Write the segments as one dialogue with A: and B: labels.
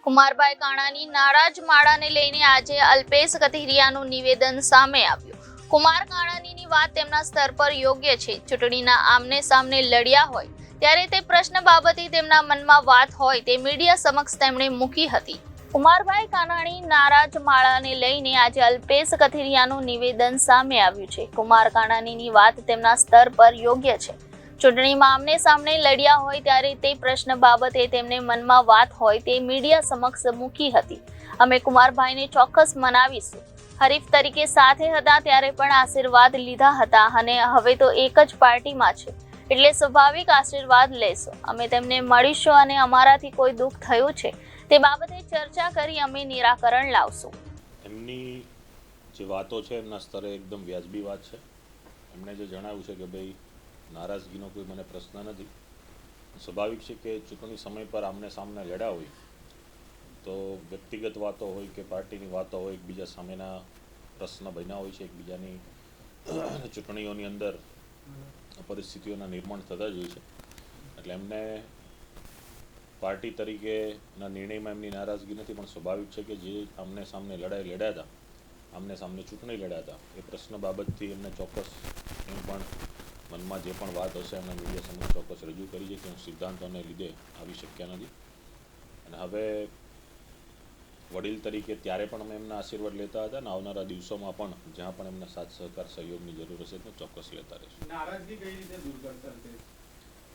A: કુમારભાઈ કાણાની નારાજ માળાને લઈને આજે અલ્પેશ કથિરિયાનું નિવેદન સામે આવ્યું. કુમાર કાણાણીની વાત તેમના સ્તર પર યોગ્ય છે. ચૂંટણીના આમને સામને લડ્યા હોય ત્યારે તે પ્રશ્ન બાબતે તેમના મનમાં વાત હોય તે મીડિયા સમક્ષ તેમણે મૂકી હતી. કુમારભાઈ કાનાણી નારાજ માળાને લઈને આજે અલ્પેશ કથિરિયાનું નિવેદન સામે આવ્યું છે. કુમાર કાનાણીની વાત તેમના સ્તર પર યોગ્ય છે. ચૂંટણીમાં આમને સામને લડ્યા હોય ત્યારે તે પ્રશ્ન બાબતે તેમને મનમાં વાત હોય તે મીડિયા સમક્ષ મૂકી હતી. અમે કુમારભાઈને ચોક્કસ મનાવીશું. હરીફ તરીકે સાથે હતા ત્યારે પણ આશીર્વાદ લીધા હતા અને હવે તો એક જ પાર્ટીમાં છે એટલે સ્વાભાવિક આશીર્વાદ લેશો. અમે તેમને મળીશું અને અમારાથી કોઈ દુઃખ થયું છે તે બાબતે ચર્ચા કરી અમે નિરાકરણ લાવશું.
B: એમની જે વાતો છે એમના સ્તરે એકદમ વ્યાજબી વાત છે. એમણે જે જણાવ્યું છે કે ભાઈ નારાજગીનો કોઈ મને પ્રશ્ન નથી. સ્વાભાવિક છે કે ચૂંટણી સમય પર આમને સામને લડ્યા હોય તો વ્યક્તિગત વાતો હોય કે પાર્ટીની વાતો હોય એકબીજા સામેના પ્રશ્ન બન્યા હોય છે. એકબીજાની ચૂંટણીઓની અંદર પરિસ્થિતિઓના નિર્માણ થતા જ હોય છે. એટલે એમને પાર્ટી તરીકેના નિર્ણયમાં એમની નારાજગી નથી, પણ સ્વાભાવિક છે કે જે આમને સામને લડાઈ લડ્યા હતા, આમને સામને ચૂંટણી લડ્યા હતા, એ પ્રશ્ન બાબતથી એમને ચોક્કસ એમ પણ મનમાં જે પણ વાત હશે એમને મીડિયા સમક્ષ ચોક્કસ રજૂ કરી છે કે હું સિદ્ધાંતોને લીધે આવી શક્યા નથી. અને હવે વડીલ તરીકે ત્યારે પણ અમે એમના આશીર્વાદ લેતા હતા અને આવનારા દિવસોમાં પણ જ્યાં પણ એમને સાથ સહકાર સહયોગની જરૂર હશે તો ચોક્કસ લેતા રહેશું.
C: નારાજગી કઈ રીતે દૂર કરતા?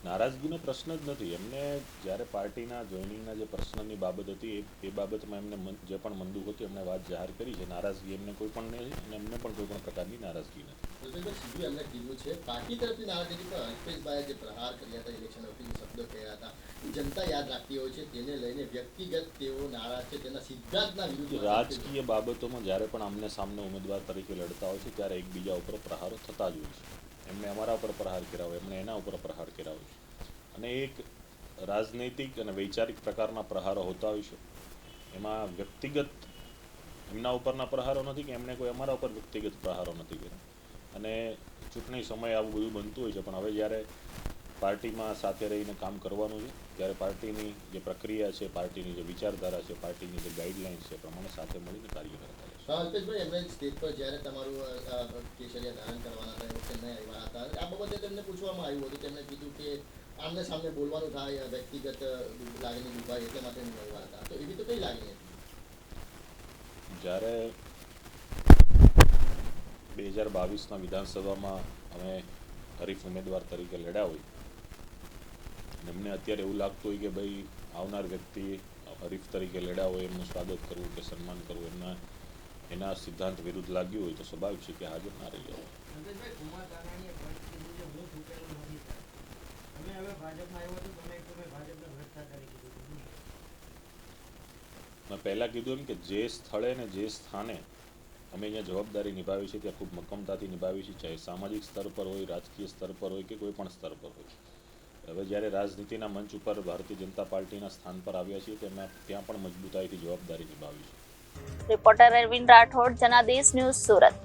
B: નારાજગીનો પ્રશ્ન જ નથી. એમને જ્યારે પાર્ટીના જોઈનિંગના જે પ્રશ્નની બાબત હતી એ બાબતમાં એમને જે પણ મંદુક હતી એમને વાત જાહેર કરી છે. નારાજગી એમને કોઈ પણ નથી અને એમને પણ કોઈ પણ પ્રકારની નારાજગી નથી.
D: સીધું એમને કીધું છે પાર્ટી તરફથી નારાજગી પણ અલ્પેશભાઈએ જે પ્રહાર કર્યા હતા, ઇલેક્શન વખતે શબ્દો કહ્યા હતા, જનતા યાદ રાખતી હોય છે. તેને લઈને વ્યક્તિગત તેઓ નારાજ છે, તેના સિદ્ધાંતના વિરુદ્ધ.
B: રાજકીય બાબતોમાં જ્યારે પણ આમને સામને ઉમેદવાર તરીકે લડતા હોય છે ત્યારે એકબીજા ઉપર પ્રહારો થતા જ હોય છે. એમને અમારા ઉપર પ્રહાર કર્યા હોય, એમને એના ઉપર પ્રહાર કર્યા હોય છે અને એક રાજનૈતિક અને વૈચારિક પ્રકારના પ્રહારો હોતા હોય છે. એમાં વ્યક્તિગત એમના ઉપરના પ્રહારો નથી કે એમણે કોઈ અમારા ઉપર વ્યક્તિગત પ્રહારો નથી કર્યા. અને ચૂંટણી સમયે આવું બધું બનતું હોય છે, પણ હવે જ્યારે પાર્ટીમાં સાથે રહીને કામ કરવાનું છે ત્યારે પાર્ટીની જે પ્રક્રિયા છે, પાર્ટીની જે વિચારધારા છે, પાર્ટીની જે ગાઈડલાઇન્સ છે પ્રમાણે સાથે મળીને કાર્ય કરતા રહેશે.
D: અલ્પેશભાઈ, એમને સ્ટેજ પર જ્યારે તમારું કેસરિયા ધારણ કરવાના હતા એ વખતે નહીં આવ્યા હતા. આ બાબતે તેમને પૂછવામાં આવ્યું હતું. તેમણે કીધું કે આમને સામને બોલવાનું થાય, વ્યક્તિગત લાગણી દુભાય એટલા માટે નહીં આવ્યા હતા. તો એવી તો કઈ લાગણી હતી?
B: જ્યારે 2022ના વિધાનસભામાં અમે હરીફ ઉમેદવાર તરીકે લડ્યા હોય અને એમને અત્યારે એવું લાગતું હોય કે ભાઈ આવનાર વ્યક્તિ હરીફ તરીકે લડ્યા હોય એમનું સ્વાગત કરવું કે સન્માન કરવું એના સિદ્ધાંત વિરુદ્ધ લાગ્યું હોય તો સ્વાભાવિક છે કે હાજર ના રહી જાય. મેં પહેલાં કીધું એમ કે જે સ્થળે ને જે સ્થાને અમે અહીંયા જવાબદારી નિભાવી છે ત્યાં ખૂબ મક્કમતાથી નિભાવી છે, ચાહે સામાજિક સ્તર પર હોય, રાજકીય સ્તર પર હોય કે કોઈ પણ સ્તર પર હોય. હવે જ્યારે રાજનીતિના મંચ ઉપર ભારતીય જનતા પાર્ટીના સ્થાન પર આવ્યા છીએ ત્યાં પણ મજબૂતાઈથી જવાબદારી નિભાવી છે.
A: Reporter Arvind Rathod, Janadesh news, Surat.